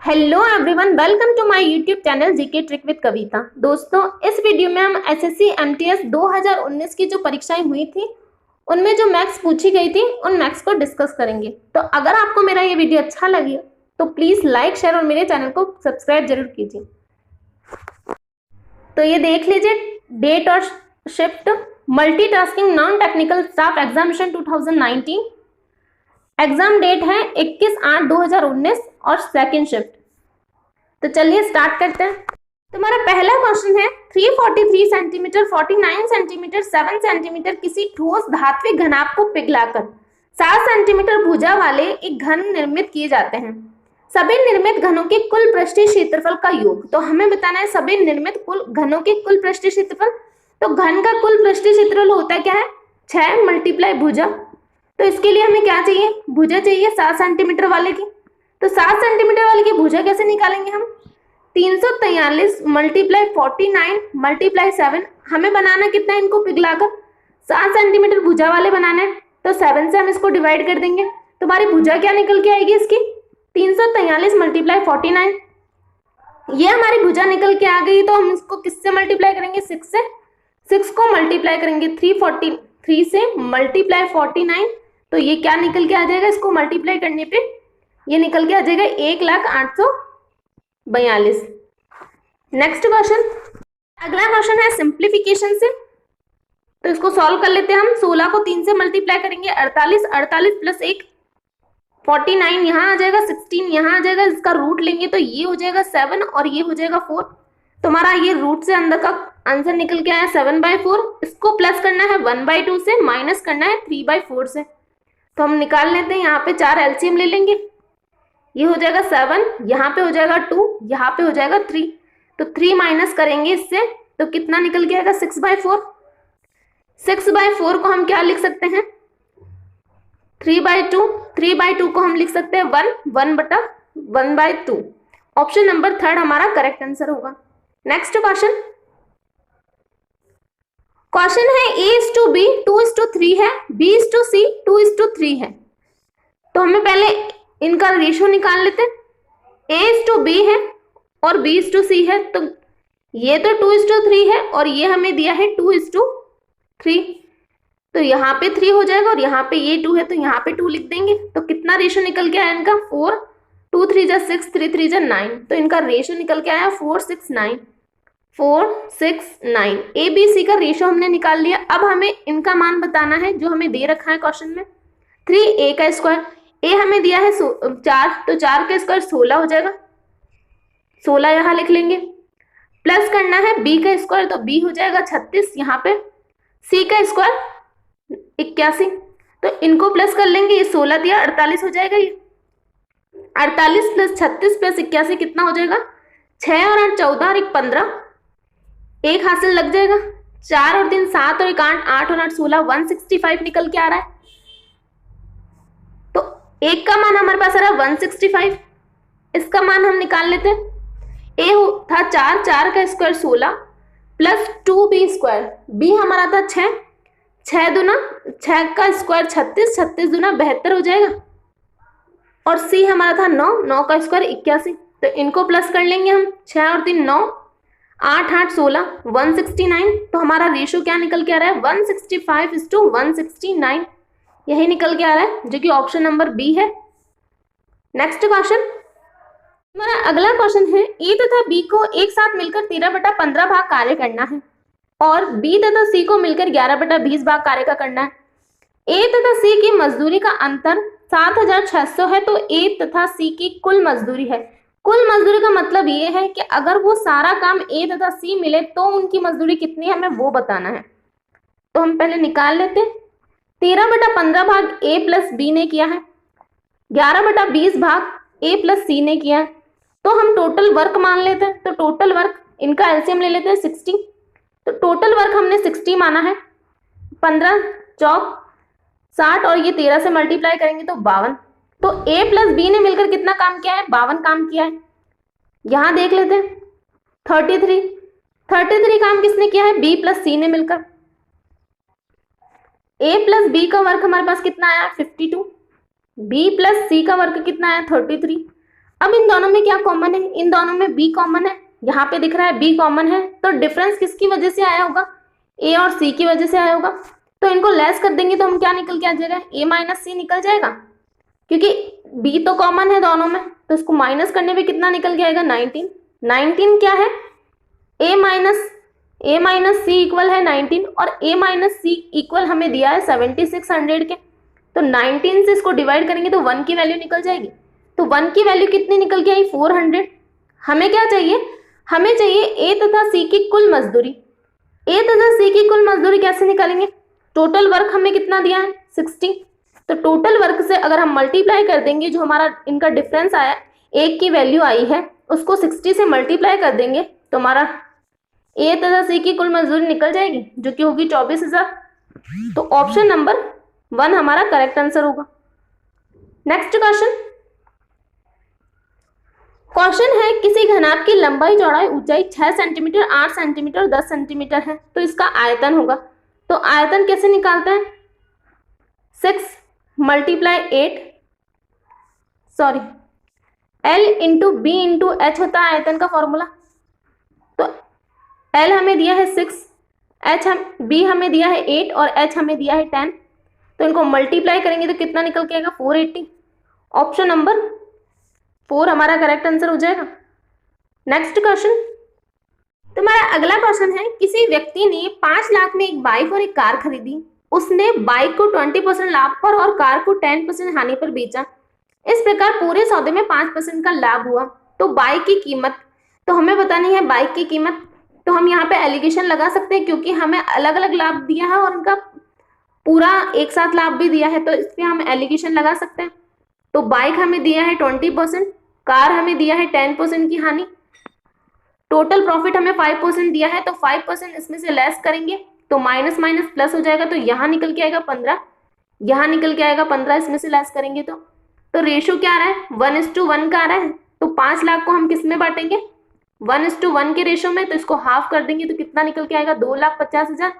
Hello everyone, welcome to my YouTube channel GK trick with Kavita. दोस्तों, इस video में हम एसएससी एमटीएस 2019 की जो परीक्षाएं हुई थी उनमें जो मैथ्स पूछी गई थी उन मैथ्स को डिस्कस करेंगे। तो अगर आपको मेरा ये वीडियो अच्छा लगे तो प्लीज लाइक, शेयर और मेरे चैनल को सब्सक्राइब जरूर कीजिए। तो ये देख लीजिए, डेट और shift, multitasking non technical staff examination 2019। Exam date है 21/8/2019 और सेकेंड शिफ्ट। तो चलिए स्टार्ट करते हैं। तुम्हारा पहला क्वेश्चन है 343 सेंटीमीटर, 49 सेंटीमीटर, 7 सेंटीमीटर किसी ठोस धात्विक घनाभ को पिघलाकर 7 सेंटीमीटर भुजा वाले एक घन निर्मित किए जाते हैं। सभी निर्मित घनों के कुल पृष्ठीय क्षेत्रफल का योग। तो हमें बताना है सभी निर्मित कुल घनों के कुल पृष्ठीय क्षेत्रफल। तो घन का कुल पृष्ठीय क्षेत्रफल होता है क्या है 6 मल्टीप्लाई भुजा। तो इसके लिए हमें क्या चाहिए, भुजा चाहिए 7 सेंटीमीटर वाले की। तो 7 सेंटीमीटर वाले की भुजा कैसे निकालेंगे हम, 343 मल्टीप्लाई 49 मल्टीप्लाई 7। हमें बनाना कितना है इनको पिघलाकर 7 सेंटीमीटर भुजा वाले बनाना है। तो 7 से हम इसको डिवाइड कर देंगे। तुम्हारी भुजा क्या निकल के आएगी इसकी 343 मल्टीप्लाई 49। ये हमारी भुजा निकल के आ गई। तो हम इसको किससे मल्टीप्लाई करेंगे 6 से। 6 को मल्टीप्लाई करेंगे 343 से मल्टीप्लाई 49। तो ये क्या निकल के आ जाएगा, इसको मल्टीप्लाई करने पे ये निकल के आ जाएगा 1,08,42। नेक्स्ट क्वेश्चन, अगला क्वेश्चन है सिंप्लीफिकेशन से। तो इसको सॉल्व कर लेते हैं हम। 16 को 3 से मल्टीप्लाई करेंगे 48, 48 प्लस 1 49 यहाँ आ जाएगा, 16 यहाँ आ जाएगा। इसका रूट लेंगे तो ये हो जाएगा 7 और ये हो जाएगा 4। तुम्हारा ये रूट से अंदर का आंसर निकल के आया 7/4। इसको प्लस करना है 1/2 से, माइनस करना है 3/4 से। तो हम निकाल लेते हैं, यहाँ पे 4 एलसीएम ले लेंगे। ये हो जाएगा 7, यहाँ पे हो जाएगा 2, यहाँ पे हो जाएगा 3। तो 3 माइनस करेंगे इससे तो कितना निकल के आएगा 6/4। 6/4 को हम क्या लिख सकते हैं 3/2। 3/2 को हम लिख सकते हैं 1/1/2। ऑप्शन नंबर 3 हमारा करेक्ट आंसर होगा। नेक्स्ट क्वेश्चन, क्वेश्चन है A:B 2:3 है, B:C 2:3 है। तो हमें पहले इनका रेशियो निकाल लेते हैं। A:B है और B:C है। तो ये तो 2:3 है और ये हमें दिया है 2:3। तो यहाँ पे 3 हो जाएगा और यहाँ पे ये 2 है तो यहाँ पे 2 लिख देंगे। तो कितना रेशियो निकल के आया इनका 4, 2 3 जा 6, 3 3 जा 9। तो इनका रेशियो निकल के आया 4 6 9, 4 6 9। ABC का रेशियो हमने निकाल लिया। अब हमें इनका मान बताना है जो हमें दे रखा है क्वेश्चन में। 3A का स्क्वायर, ए हमें दिया है 4, तो 4 का स्क्वायर 16 हो जाएगा, 16 यहाँ लिख लेंगे। प्लस करना है बी का स्क्वायर, तो बी हो जाएगा 36 यहाँ पे। सी का स्क्वायर 81, तो इनको प्लस कर लेंगे। ये 16 दिया 48 हो जाएगा। ये 48 प्लस 36 प्लस 81 कितना हो जाएगा 6 और 8 14 और 1 15, एक हासिल लग जाएगा। 4 और 3 7 और 1 8, 8 और 8 16, 165 निकल के आ रहा है। तो एक का मान हमारे पास आ रहा है 165। इसका मान हम निकाल लेते हैं। ए था 4, 4 का square 16 plus 2B square, B हमारा था 6, 6 दूना 6 का स्क्वायर 36, 36 दूना 72 हो जाएगा। और सी हमारा था 9, 9 का स्क्वायर 81। तो इनको प्लस कर लेंगे हम, 6 और 3 9, 8 8 16, 169। तो हमारा रेशियो क्या निकल के आ रहा है 165:169। यही निकल के आ रहा है जो कि ऑप्शन नंबर बी है। नेक्स्ट क्वेश्चन, हमारा अगला क्वेश्चन है ए तथा बी को एक साथ मिलकर 13/15 भाग कार्य करना है और बी तथा सी को मिलकर 11/20 भाग कार्य का करना है। ए तथा सी की मजदूरी का अंतर 7,600 है। तो ए तथा सी की कुल मजदूरी है। कुल मजदूरी का मतलब ये है कि अगर वो सारा काम ए तथा सी मिले तो उनकी मजदूरी कितनी है हमें वो बताना है। तो हम पहले निकाल लेते हैं। 13/15 भाग ए प्लस बी ने किया है, 11/20 भाग ए प्लस सी ने किया है। तो हम टोटल वर्क मान लेते हैं। तो टोटल वर्क, इनका एलसीएम ले लेते हैं 60। तो टोटल वर्क हमने 60 माना है। 15 चौक 60 और ये 13 से मल्टीप्लाई करेंगे तो 52। तो ए प्लस बी ने मिलकर कितना काम किया है 52 काम किया है। यहां देख लेते हैं 33 काम किसने किया है बी प्लस सी ने मिलकर। ए प्लस बी का वर्क हमारे पास कितना आया 52, बी प्लस सी का वर्क कितना आया 33। अब इन दोनों में क्या कॉमन है, इन दोनों में बी कॉमन है, यहाँ पे दिख रहा है बी कॉमन है, तो डिफरेंस किसकी वजह से आया होगा, ए और सी की वजह से आया होगा। तो इनको लेस कर देंगे तो हम क्या निकल के आ जाएगा, ए माइनस सी निकल जाएगा, क्योंकि बी तो कॉमन है दोनों में, तो इसको माइनस करने पे कितना निकल के आएगा 19। 19 क्या है, ए माइनस सी इक्वल है 19 और ए माइनस सी इक्वल हमें दिया है 7600 के। तो 19 से इसको डिवाइड करेंगे तो 1 की वैल्यू निकल जाएगी। तो 1 की वैल्यू कितनी निकल के आई 400। हमें क्या चाहिए, हमें चाहिए ए तथा सी की कुल मजदूरी। ए तथा सी की कुल मजदूरी कैसे निकालेंगे, टोटल वर्क हमें कितना दिया है 60, तो टोटल वर्क से अगर हम मल्टीप्लाई कर देंगे, जो हमारा इनका डिफरेंस आया एक की वैल्यू आई है उसको 60 से मल्टीप्लाई कर देंगे तो हमारा ए तथा सी की कुल मजदूरी निकल जाएगी, जो कि होगी 24,000। तो ऑप्शन नंबर 1 हमारा करेक्ट आंसर होगा। नेक्स्ट क्वेश्चन है, किसी घनाभ की लंबाई चौड़ाई ऊंचाई 6 सेंटीमीटर 8 सेंटीमीटर 10 सेंटीमीटर है, तो इसका आयतन होगा। तो आयतन कैसे निकालते हैं, 6 multiply 8 sorry L into B into H होता है आयतन का फॉर्मूला। तो L हमें दिया है 6, B हमें दिया है 8 और H हमें दिया है 10, तो इनको मल्टीप्लाई करेंगे तो कितना निकल के आएगा 480। ऑप्शन नंबर 4 हमारा करेक्ट आंसर हो जाएगा। नेक्स्ट क्वेश्चन, तुम्हारा अगला क्वेश्चन है, किसी व्यक्ति ने 5 लाख में एक बाइक और एक कार खरीदी, उसने बाइक को 20% लाभ पर और कार को 10% हानि पर बेचा, इस प्रकार पूरे सौदे में 5% का लाभ हुआ। तो बाइक की कीमत, तो हमें बतानी है बाइक की कीमत। तो हम यहाँ पे एलिगेशन लगा सकते हैं क्योंकि हमें अलग अलग लाभ दिया है और उनका पूरा एक साथ लाभ भी दिया है, तो इस पर हम एलिगेशन लगा सकते हैं। तो बाइक हमें दिया है 20%, कार हमें दिया है 10% की हानि, टोटल प्रॉफिट हमें 5% दिया है, तो 5% इसमें से लेस करेंगे तो माइनस माइनस प्लस हो जाएगा, तो यहाँ निकल के आएगा 15, यहाँ निकल के आएगा 15, इसमें से लेस करेंगे तो रेशो क्या आ रहा है 1:1 का आ रहा है। तो 5 लाख को हम किस में बांटेंगे 1:1 के रेशो में, तो इसको हाफ कर देंगे तो कितना निकल के आएगा 2,50,000।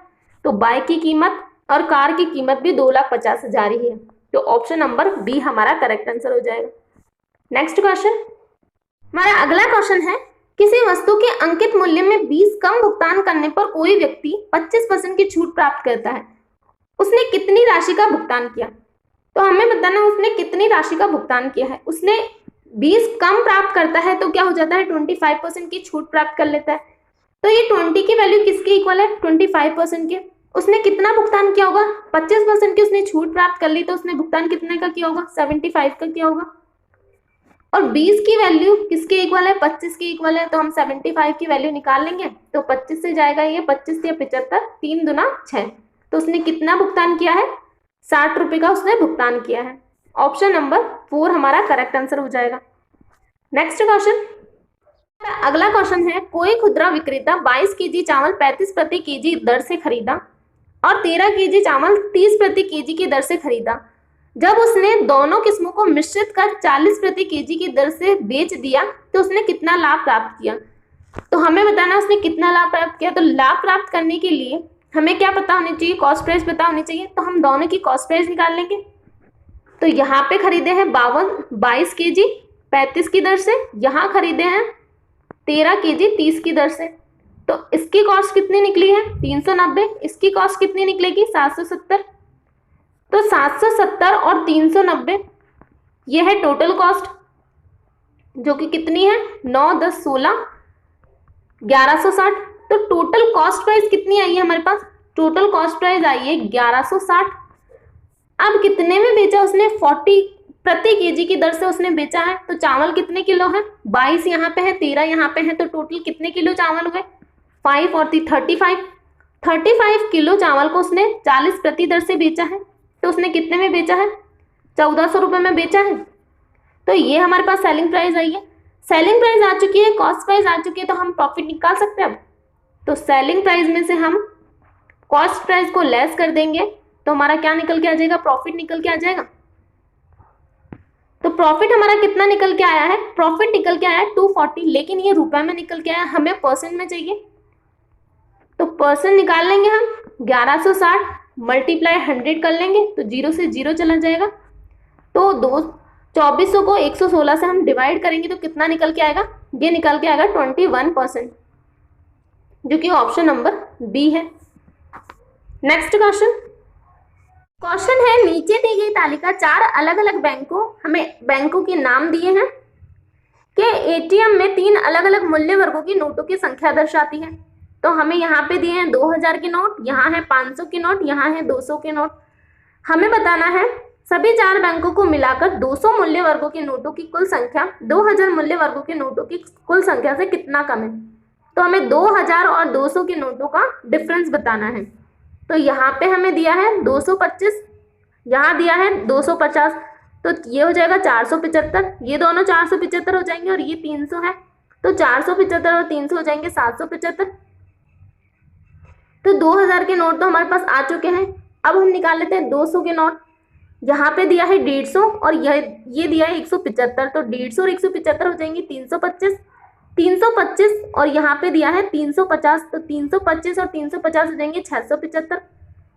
तो बाइक की कीमत और कार की कीमत भी 2,50,000 ही है, तो ऑप्शन नंबर बी हमारा करेक्ट आंसर हो जाएगा। नेक्स्ट क्वेश्चन, हमारा अगला क्वेश्चन है, किसी वस्तु के अंकित मूल्य में 20 कम भुगतान करने पर कोई व्यक्ति 25% की छूट प्राप्त करता है, उसने कितनी राशि का भुगतान किया। तो हमें बताना उसने कितनी राशि का भुगतान किया है। उसने 20 कम प्राप्त करता है तो क्या हो जाता है 25% की छूट प्राप्त कर लेता है। तो ये 20 की वैल्यू किसके इक्वल है 25% के। उसने कितना भुगतान किया होगा 25% की उसने छूट प्राप्त कर ली, तो उसने भुगतान कितने का किया होगा 75 का किया होगा। और 20 की वैल्यू किसके इक्वल है 25 के इक्वल है, तो हम 75 की वैल्यू निकाल लेंगे तो 25 से जाएगा ये 25 या 75, 3 दूना 6, तो उसने कितना भुगतान किया है 60 रुपए का उसने भुगतान किया है। ऑप्शन नंबर 4 हमारा करेक्ट आंसर हो जाएगा। नेक्स्ट क्वेश्चन, अगला क्वेश्चन है, कोई खुदरा विक्रेता 22 केजी चावल 35 प्रति केजी दर से खरीदा और 13 केजी चावल 30 प्रति केजी की दर से खरीदा। जब उसने दोनों किस्मों को मिश्रित कर 40 प्रति केजी की दर से बेच दिया तो उसने कितना लाभ प्राप्त किया। तो हमें बताना उसने कितना लाभ प्राप्त किया। तो लाभ प्राप्त करने के लिए हमें क्या पता होनी चाहिए, कॉस्ट प्राइस पता होनी चाहिए, तो हम दोनों की कॉस्ट प्राइस निकाल लेंगे। तो यहाँ पे खरीदे हैं 22 केजी 35 की दर से, यहाँ खरीदे हैं 13 केजी 30 की दर से, तो इसकी कॉस्ट कितनी निकली है 390, इसकी कॉस्ट कितनी निकलेगी 770। तो 770 और 390 ये है टोटल कॉस्ट, जो कि कितनी है 9, 10, 16, 1160। तो टोटल कॉस्ट प्राइस कितनी आई है हमारे पास, टोटल कॉस्ट प्राइस आई है 1160। अब कितने में बेचा उसने 40 प्रति केजी की दर से उसने बेचा है। तो चावल कितने किलो है 22 यहाँ पे है 13 यहाँ पे है, तो टोटल कितने किलो चावल हुए 5 और 35 किलो चावल को उसने 40 प्रति दर से बेचा है। तो उसने कितने में बेचा है 1400 रुपये में बेचा है। तो ये हमारे पास सेलिंग प्राइस आई है। सेलिंग प्राइस आ चुकी है, कॉस्ट प्राइस आ चुकी है, तो हम प्रॉफिट निकाल सकते हैं अब। तो सेलिंग प्राइस में से हम कॉस्ट प्राइस को लेस कर देंगे तो हमारा क्या निकल के आ जाएगा, प्रॉफिट निकल के आ जाएगा। तो प्रॉफिट हमारा कितना निकल के आया है, प्रॉफिट निकल के आया है 240, लेकिन ये रुपए में निकल के आया, हमें परसेंट में चाहिए। तो परसेंट निकाल लेंगे हम 1160 मल्टीप्लाई 100 कर लेंगे तो 0 से 0 चला जाएगा। तो 2400 को 116 से हम डिवाइड करेंगे तो कितना निकल के आएगा, ये निकल के आएगा 21%, जो कि ऑप्शन नंबर बी है। नेक्स्ट क्वेश्चन है, नीचे दी गई तालिका 4 अलग अलग हमें बैंकों के नाम दिए हैं कि एटीएम में 3 अलग अलग मूल्य वर्गों की नोटों की संख्या दर्शाती है। तो हमें यहाँ पे दिए हैं 2000 के नोट, यहाँ है 500 के नोट, यहाँ है 200 के नोट। हमें बताना है सभी 4 बैंकों को मिलाकर 200 मूल्य वर्गों के नोटों की कुल संख्या 2000 मूल्य वर्गों के नोटों की कुल संख्या से कितना कम है। तो हमें 2000 और 200 के नोटों का डिफरेंस बताना है। तो यहाँ पे हमें दिया है 225, यहाँ दिया है 250, तो ये हो जाएगा 475, ये दोनों 475 हो जाएंगे और ये 300 है, तो 475 और 300 हो जाएंगे 775। तो 2000 के नोट तो हमारे पास आ चुके हैं। अब हम निकाल लेते हैं 200 के नोट। यहाँ पे दिया है 150 और ये दिया है 175, तो 150 और 175 हो जाएंगे 325, 325 और यहाँ पे दिया है 350, तो 325 और 350 हो जाएंगे 675।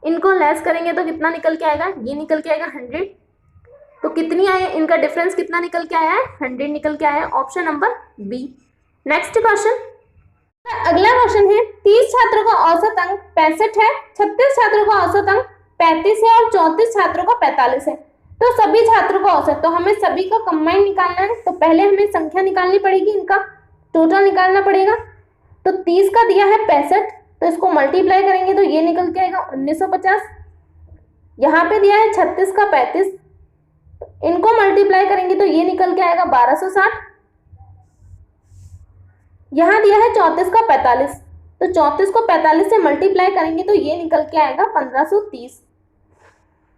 इनको लेस करेंगे तो कितना निकल के आएगा, ये निकल के आएगा 100। तो कितनी आए, इनका डिफरेंस कितना निकल के आया है, 100 निकल के आया है, option number B. Next question, अगला क्वेश्चन है 30 छात्रों का औसत अंक 65 है, 36 छात्रों का औसत अंक 35 है और 34 छात्रों का 45 है। तो सभी छात्रों का औसत, तो हमें सभी का कंबाइन निकालना है। तो पहले हमें संख्या निकालनी पड़ेगी, इनका टोटल निकालना पड़ेगा। तो 30 का दिया है 65, तो इसको मल्टीप्लाई करेंगे तो ये निकल के आएगा 1950। यहाँ पे दिया है 36 का 35, इनको मल्टीप्लाई करेंगे तो ये निकल के आएगा 1260। यहाँ दिया है 34 का 45, तो 34 को 45 से मल्टीप्लाई करेंगे तो ये निकल के आएगा 1530।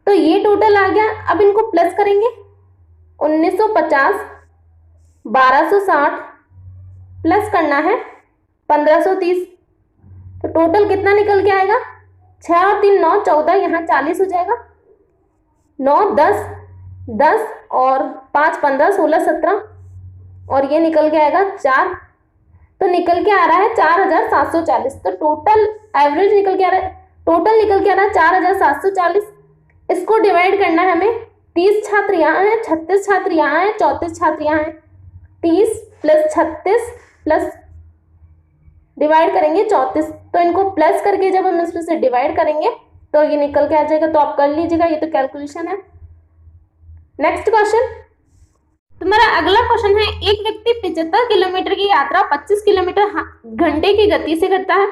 तो ये टोटल आ गया। अब इनको प्लस करेंगे, 1950 1260 प्लस करना है 1530, तो टोटल कितना निकल के आएगा, 6 और 3 9 14, यहाँ 40 हो जाएगा, 9 10 10 और 5 15 16 17 और ये निकल के आएगा 4, तो निकल के आ रहा है 4740। तो टोटल एवरेज निकल के आ रहा है, टोटल निकल के आ रहा है 4740। इसको डिवाइड करना है हमें, 30 छात्र यहाँ है, 36 छात्र यहाँ है, 34 छात्र यहाँ है, 30 प्लस 36 प्लस डिवाइड करेंगे 34, तो इनको प्लस करके जब हम इसमें से डिवाइड करेंगे तो ये निकल के आ जाएगा। तो आप कर लीजिएगा, ये तो कैलकुलेशन है। नेक्स्ट क्वेश्चन, तुम्हारा अगला क्वेश्चन है, एक व्यक्ति 75 किलोमीटर की यात्रा 25 किलोमीटर घंटे की गति से करता है,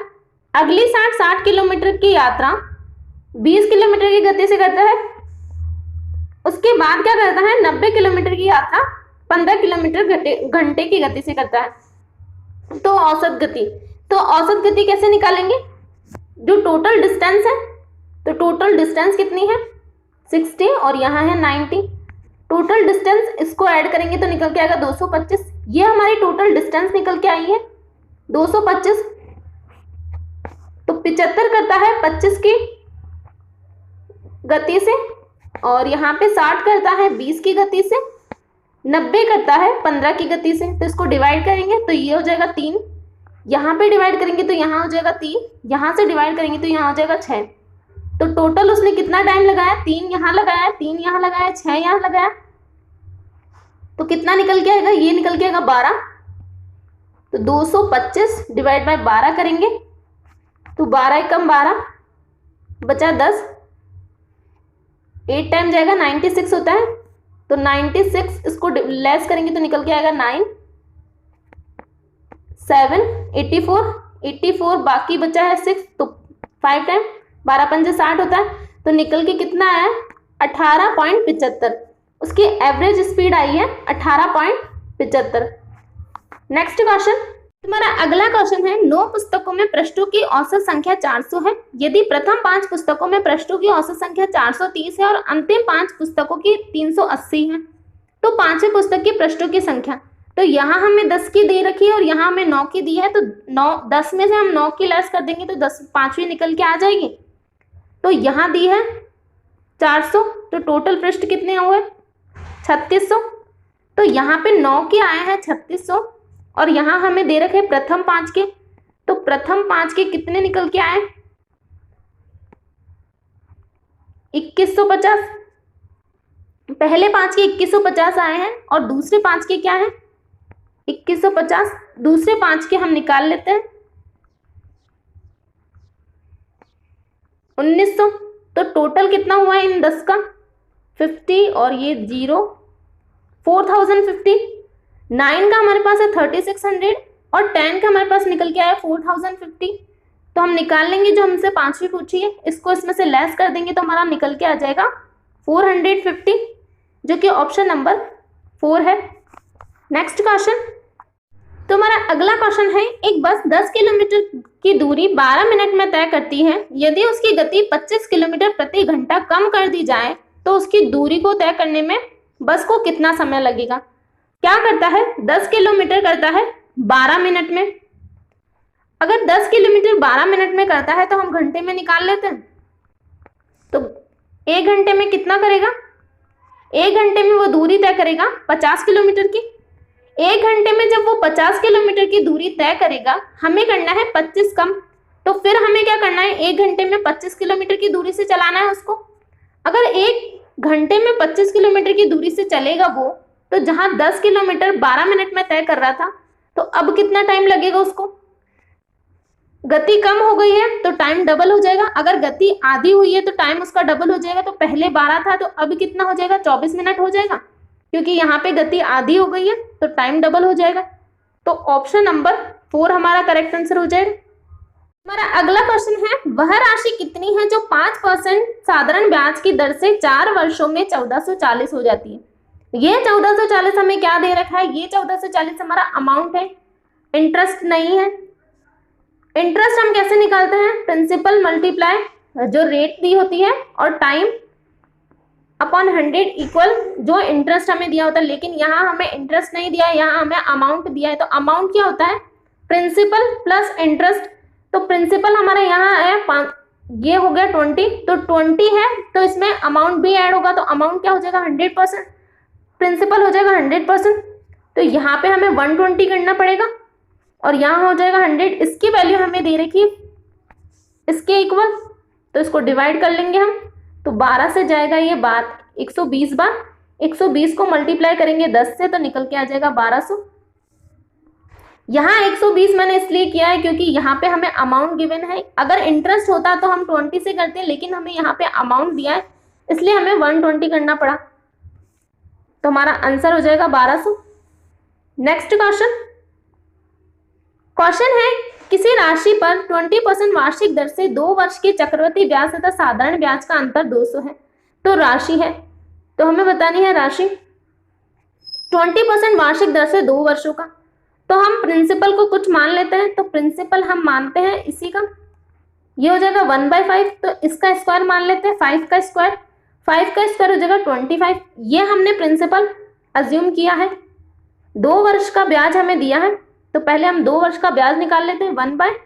अगली 60 किलोमीटर की यात्रा 20 किलोमीटर की गति से करता है, उसके बाद क्या करता है 90 किलोमीटर की यात्रा 15 किलोमीटर घंटे की गति से करता है। तो औसत गति, तो औसत गति कैसे निकालेंगे, जो टोटल डिस्टेंस है, तो टोटल डिस्टेंस कितनी है 60 और यहाँ है 90, टोटल डिस्टेंस इसको ऐड करेंगे तो निकल के आएगा 225। ये हमारी टोटल डिस्टेंस निकल के आई है 225। तो 75 करता है 25 की गति से और यहाँ पे 60 करता है 20 की गति से, 90 करता है 15 की गति से। तो इसको डिवाइड करेंगे तो ये हो जाएगा 3, यहाँ पे डिवाइड करेंगे तो यहाँ हो जाएगा 3, यहाँ से डिवाइड करेंगे तो यहाँ हो जाएगा 6। तो टोटल उसने कितना टाइम लगाया, 3 यहाँ लगाया, 3 यहाँ लगाया, 6 यहाँ लगाया, तो कितना निकल के आएगा, ये निकल के आएगा 12। तो 225 डिवाइड बाय 12 करेंगे तो 12 एकम 12 बचा 10, 8 टाइम जाएगा 96 होता है, तो 96 इसको लेस करेंगे तो निकल के आएगा 9 7 84 84, बाकी बचा है 6, तो 5 टाइम 12 पंजे 60 होता है, तो निकल के कितना आया 18.75। उसकी एवरेज स्पीड आई है 18.75। नेक्स्ट क्वेश्चन, तुम्हारा अगला क्वेश्चन है, 9 पुस्तकों में पृष्ठों की औसत संख्या 400 है, यदि प्रथम 5 पुस्तकों में पृष्ठों की औसत संख्या 430 है और अंतिम 5 पुस्तकों की 380 है, तो 5वें पुस्तक की पृष्ठों की संख्या। तो यहाँ हमें 10 की दे रखी है और यहाँ हमें 9 की दी है, तो 10 में से हम 9 की लेस कर देंगे तो 10 5वीं निकल के आ जाएगी। तो यहाँ दी है 400, तो टोटल पृष्ठ कितने हुए 3600, तो यहाँ पे 9 के आए हैं 3600 और यहाँ हमें दे रखे प्रथम 5 के, तो प्रथम 5 के कितने निकल के आए 2150। पहले 5 के 2150 आए हैं और दूसरे 5 के क्या है 2150, दूसरे 5 के हम निकाल लेते हैं 1900। तो टोटल कितना हुआ है इन 10 का 50 और ये 0 4050। 9 का हमारे पास है 3600 और 10 का हमारे पास निकल के आया 4050। तो हम निकाल लेंगे जो हमसे 5वीं पूछी है, इसको इसमें से लेस कर देंगे तो हमारा निकल के आ जाएगा 450, जो कि ऑप्शन नंबर 4 है। नेक्स्ट क्वेश्चन, तो हमारा अगला क्वेश्चन है, एक बस 10 किलोमीटर की दूरी 12 मिनट में तय करती है। यदि उसकी गति 25 किलोमीटर प्रति घंटा कम कर दी जाए तो उसकी दूरी को तय करने में बस को कितना समय लगेगा। क्या करता है, 10 किलोमीटर करता है 12 मिनट में। अगर 10 किलोमीटर 12 मिनट में करता है तो हम घंटे में निकाल लेते हैं। तो 1 घंटे में कितना करेगा, 1 घंटे में वो दूरी तय करेगा 50 किलोमीटर की। 1 घंटे में जब वो 50 किलोमीटर की दूरी तय करेगा, हमें करना है 25 कम। तो फिर हमें क्या करना है, 1 घंटे में 25 किलोमीटर की दूरी से चलाना है उसको। अगर 1 घंटे में 25 किलोमीटर की दूरी से चलेगा वो, तो जहां 10 किलोमीटर 12 मिनट में तय कर रहा था, तो अब कितना टाइम लगेगा उसको। गति कम हो गई है तो टाइम डबल हो जाएगा। अगर गति आधी हुई है तो टाइम उसका डबल हो जाएगा। तो पहले 12 था तो अब कितना हो जाएगा, 24 मिनट हो जाएगा, क्योंकि यहाँ पे गति आधी हो गई है तो टाइम डबल हो जाएगा। तो ऑप्शन नंबर 4 हमारा करेक्ट आंसर हो जाएगा। हमारा अगला क्वेश्चन है, वह राशि कितनी है जो 5% साधारण ब्याज की दर से 4 वर्षों में 1440 हो जाती है। ये 1440 हमें क्या दे रखा है, ये 1440 हमारा अमाउंट है, इंटरेस्ट नहीं है। इंटरेस्ट हम कैसे निकालते हैं, प्रिंसिपल मल्टीप्लाई जो रेट दी होती है और टाइम अपॉन 100 इक्वल जो इंटरेस्ट हमें दिया होता है। लेकिन यहाँ हमें इंटरेस्ट नहीं दिया है, यहाँ हमें अमाउंट दिया है। तो अमाउंट क्या होता है, प्रिंसिपल प्लस इंटरेस्ट। तो प्रिंसिपल हमारा यहाँ है, ये हो गया 20, तो 20 है तो इसमें अमाउंट भी ऐड होगा। तो अमाउंट क्या हो जाएगा 100%, प्रिंसिपल हो जाएगा 100%। तो यहाँ पे हमें 120 करना पड़ेगा और यहाँ हो जाएगा 100। इसकी वैल्यू हमें दे रखी है इसके इक्वल, तो इसको डिवाइड कर लेंगे हम। तो 12 से जाएगा ये 120 बार, 120 को मल्टीप्लाई करेंगे 10 से तो निकल के आ जाएगा 1200। यहाँ 120 मैंने इसलिए किया है क्योंकि यहाँ पे हमें अमाउंट गिवन है। अगर इंटरेस्ट होता तो हम 20 से करते, लेकिन हमें यहाँ पे अमाउंट दिया है इसलिए हमें 120 करना पड़ा। तो हमारा आंसर हो जाएगा 1200। नेक्स्ट क्वेश्चन है, किसी राशि पर 20% वार्षिक दर से 2 वर्ष के चक्रवृद्धि ब्याज तथा साधारण ब्याज का अंतर 200 है। तो राशि है, तो हमें बतानी है राशि 20% वार्षिक दर से 2 वर्षों का। तो हम प्रिंसिपल को कुछ मान लेते हैं। तो प्रिंसिपल हम मानते हैं इसी का, ये हो जाएगा 1/5। तो इसका स्क्वायर मान लेते हैं, 5 का स्क्वायर, 5 का स्क्वायर हो जाएगा 25। ये हमने प्रिंसिपल अज्यूम किया है। 2 वर्ष का ब्याज हमें दिया है तो पहले हम 2 वर्ष का ब्याज निकाल लेते हैं, 1/5।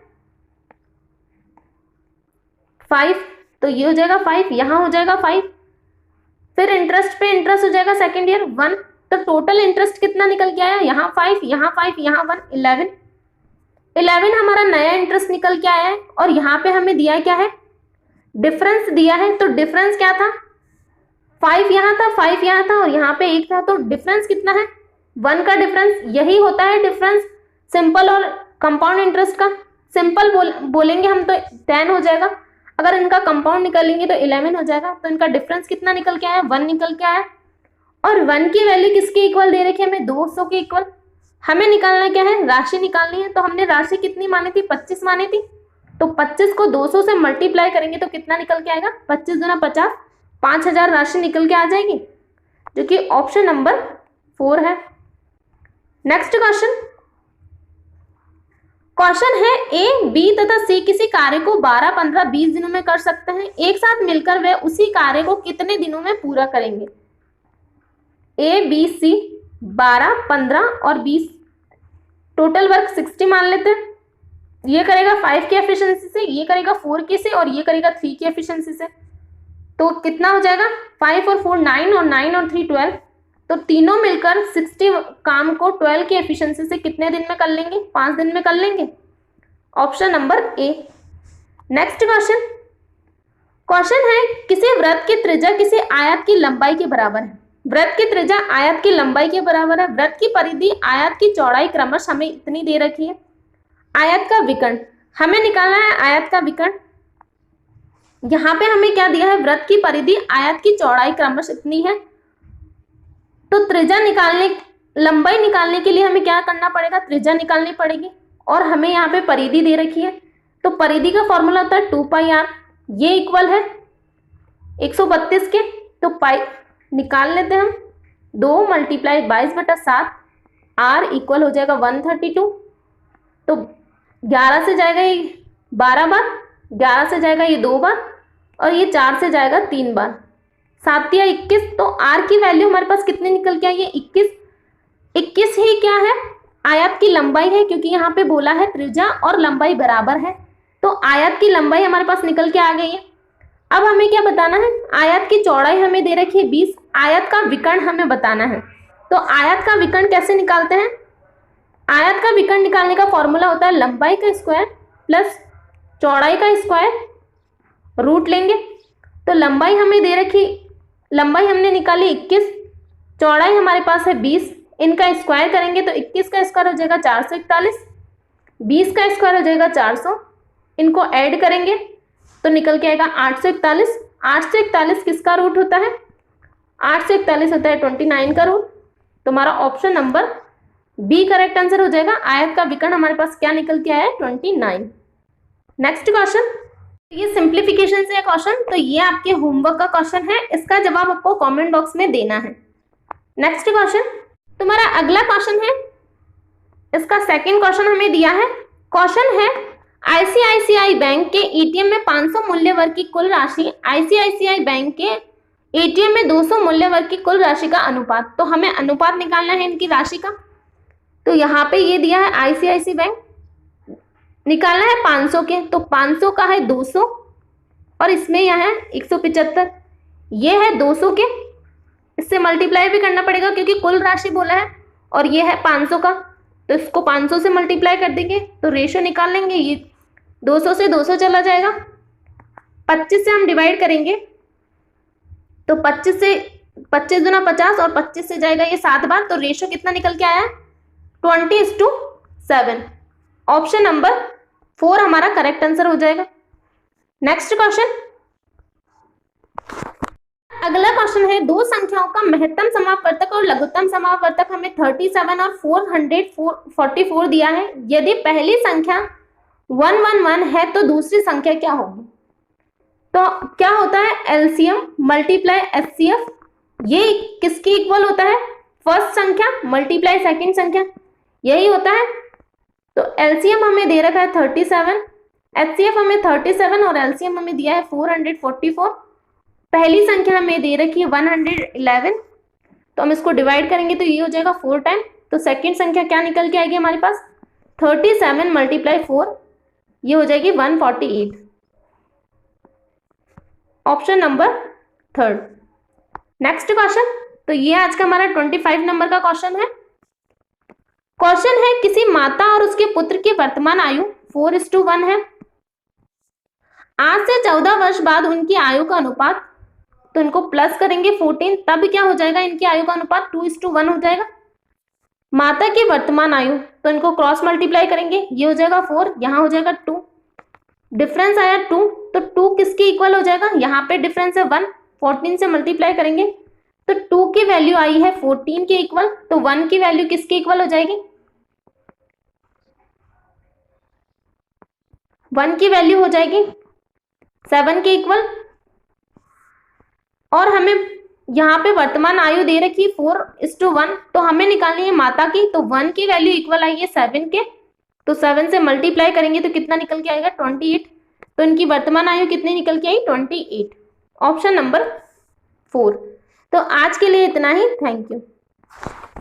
तो ये हो जाएगा 5, यहाँ हो जाएगा 5। फिर इंटरेस्ट पे इंटरेस्ट हो जाएगा सेकेंड ईयर 1। तो टोटल इंटरेस्ट कितना निकल के आया, यहाँ 5, यहाँ 5, यहाँ 1, 11 हमारा नया इंटरेस्ट निकल के आया है। और यहाँ पे हमें दिया क्या है, डिफरेंस दिया है। तो डिफरेंस क्या था, 5 यहाँ था, 5 यहाँ था और यहाँ पे 1 था। तो डिफरेंस कितना है, 1 का डिफरेंस। यही होता है डिफरेंस सिंपल और कंपाउंड इंटरेस्ट का। सिंपल बोलेंगे हम तो 10 हो जाएगा, अगर इनका कंपाउंड निकालेंगे तो 11 हो जाएगा। तो इनका डिफरेंस कितना निकल के आया, 1 निकल के आया। और 1 की वैल्यू किसके इक्वल दे रखी है, हमें 200 के इक्वल। हमें निकालना क्या है, राशि निकालनी है। तो हमने राशि कितनी मानी थी, 25 मानी थी। तो 25 को 200 से मल्टीप्लाई करेंगे तो कितना निकल के आएगा, 25 दूना 50, 5000 राशि निकल के आ जाएगी, जो कि ऑप्शन नंबर 4 है। नेक्स्ट क्वेश्चन है, ए, बी तथा सी किसी कार्य को 12, 15, 20 दिनों में कर सकते हैं। एक साथ मिलकर वे उसी कार्य को कितने दिनों में पूरा करेंगे। ए, बी, सी 12, 15 और 20, टोटल वर्क 60 मान लेते हैं। ये करेगा 5 की एफिशिएंसी से, ये करेगा 4 की से और ये करेगा 3 की एफिशिएंसी से। तो कितना हो जाएगा, 5 और 4 9 और 9 और 3 12। तो तीनों मिलकर 60 काम को 12 की एफिशिएंसी से कितने दिन में कर लेंगे, 5 दिन में कर लेंगे। Option number A. Next question है, किसी वृत्त की त्रिज्या किसी आयत की लंबाई के बराबर है। वृत्त की त्रिज्या आयत की लंबाई के बराबर है। वृत्त की परिधि आयत की चौड़ाई क्रमश हमें इतनी दे रखी है। आयत का विकर्ण हमें निकालना है। आयत का विकर्ण यहाँ पे हमें क्या दिया है, वृत्त की परिधि आयत की चौड़ाई क्रमश इतनी है। तो त्रिज्या निकालने, लंबाई निकालने के लिए हमें क्या करना पड़ेगा, त्रिज्या निकालनी पड़ेगी। और हमें यहाँ पे परिधि दे रखी है, तो परिधि का फॉर्मूला होता है 2πr। ये इक्वल है 132 के, तो पाई निकाल लेते हैं हम। 2 × 22/7 r इक्वल हो जाएगा 132। तो 11 से जाएगा ये 12 बार, 11 से जाएगा ये 2 बार, और ये 4 से जाएगा 3 बार। 7 या 21, तो r की वैल्यू हमारे पास कितने निकल के आई है, 21। 21 ही क्या है, आयत की लंबाई है, क्योंकि यहाँ पे बोला है त्रिज्या और लंबाई बराबर है, तो आयत की लंबाई हमारे पास निकल के आ गई है। अब हमें क्या बताना है, आयत की चौड़ाई हमें दे रखी है 20, आयत का विकर्ण हमें बताना है। तो आयत का विकर्ण कैसे निकालते हैं, आयत का विकर्ण निकालने का फॉर्मूला होता है लंबाई का स्क्वायर प्लस चौड़ाई का स्क्वायर, रूट लेंगे। तो लंबाई हमें दे रखी, लंबाई हमने निकाली 21, चौड़ाई हमारे पास है 20, इनका स्क्वायर करेंगे तो 21 का स्क्वायर हो जाएगा 441, 20 का स्क्वायर हो जाएगा 400, इनको ऐड करेंगे तो निकल के आएगा 841। 841 किसका रूट होता है, 841 होता है 29 का रूट। तो हमारा option number B correct answer हो जाएगा। आयत का विकर्ण हमारे पास क्या निकल के आया है, 29। नेक्स्ट क्वेश्चन, ये सिंप्लीफिकेशन से क्वेश्चन, तो ये आपके होमवर्क का क्वेश्चन है, इसका जवाब आपको कमेंट बॉक्स में देना है। नेक्स्ट क्वेश्चन, तुम्हारा अगला क्वेश्चन है, इसका सेकंड क्वेश्चन हमें दिया है। क्वेश्चन है आईसीआईसीआई बैंक के एटीएम में 500 मूल्य वर्ग की कुल राशि, आईसीआईसीआई बैंक के एटीएम में 200 मूल्य वर्ग की कुल राशि का अनुपात। तो हमें अनुपात निकालना है इनकी राशि का। तो यहाँ पे ये दिया है आईसीआईसी बैंक, निकालना है 500 के, तो 500 का है 200 और इसमें यह है 175, ये है 200 के, इससे मल्टीप्लाई भी करना पड़ेगा क्योंकि कुल राशि बोला है, और ये है 500 का, तो इसको 500 से मल्टीप्लाई कर देंगे तो रेशियो निकाल लेंगे। ये 200 से 200 चला जाएगा, 25 से हम डिवाइड करेंगे तो 25 से 25 दूना 50 और 25 से जाएगा ये 7 बार, तो रेशियो कितना निकल के आया, 20:7। ऑप्शन नंबर 4 हमारा करेक्ट आंसर हो जाएगा। नेक्स्ट क्वेश्चन, अगला क्वेश्चन है, दो संख्याओं का महत्तम समापवर्तक और लघुत्तम समापवर्तक हमें 37 और 444 दिया है। यदि पहली संख्या 111 है तो दूसरी संख्या क्या होगी। तो क्या होता है, एलसीएम मल्टीप्लाई एचसीएफ, ये किसकी इक्वल होता है, फर्स्ट संख्या मल्टीप्लाई सेकंड संख्या, यही होता है। तो एलसीएम हमें दे रखा है 37, एचसीएफ हमें 37 और एलसीएम हमें दिया है 444। पहली संख्या हमें दे रखी है 111, तो हम इसको डिवाइड करेंगे तो ये हो जाएगा 4 टाइम। तो सेकंड संख्या क्या निकल के आएगी हमारे पास, 37 × 4, ये हो जाएगी 148। Option number 3। नेक्स्ट क्वेश्चन, तो ये आज का हमारा 25 नंबर का क्वेश्चन है। क्वेश्चन है, किसी माता और उसके पुत्र की वर्तमान आयु 4:1 है। आज से 14 वर्ष बाद उनकी आयु का अनुपात, तो इनको प्लस करेंगे 14, तब क्या हो जाएगा, इनकी आयु का अनुपात 2:1 हो जाएगा। माता की वर्तमान आयु, तो इनको क्रॉस मल्टीप्लाई करेंगे, ये हो जाएगा 4, यहाँ हो जाएगा 2, डिफरेंस आया 2, तो 2 किसकी इक्वल हो जाएगा, यहाँ पे डिफरेंस है 1, 14 से मल्टीप्लाई करेंगे तो 2 की वैल्यू आई है 14 के इक्वल, तो 1 की वैल्यू किसके इक्वल हो जाएगी, 1 की वैल्यू हो जाएगी 7 के इक्वल। और हमें यहाँ पे वर्तमान आयु दे रखी 4:1, तो हमें निकालनी है माता की, तो 1 की वैल्यू इक्वल आई है 7 के, तो 7 से मल्टीप्लाई करेंगे तो कितना निकल के आएगा 28, तो इनकी वर्तमान आयु कितनी निकल के आई 28। Option number 4। तो आज के लिए इतना ही, थैंक यू।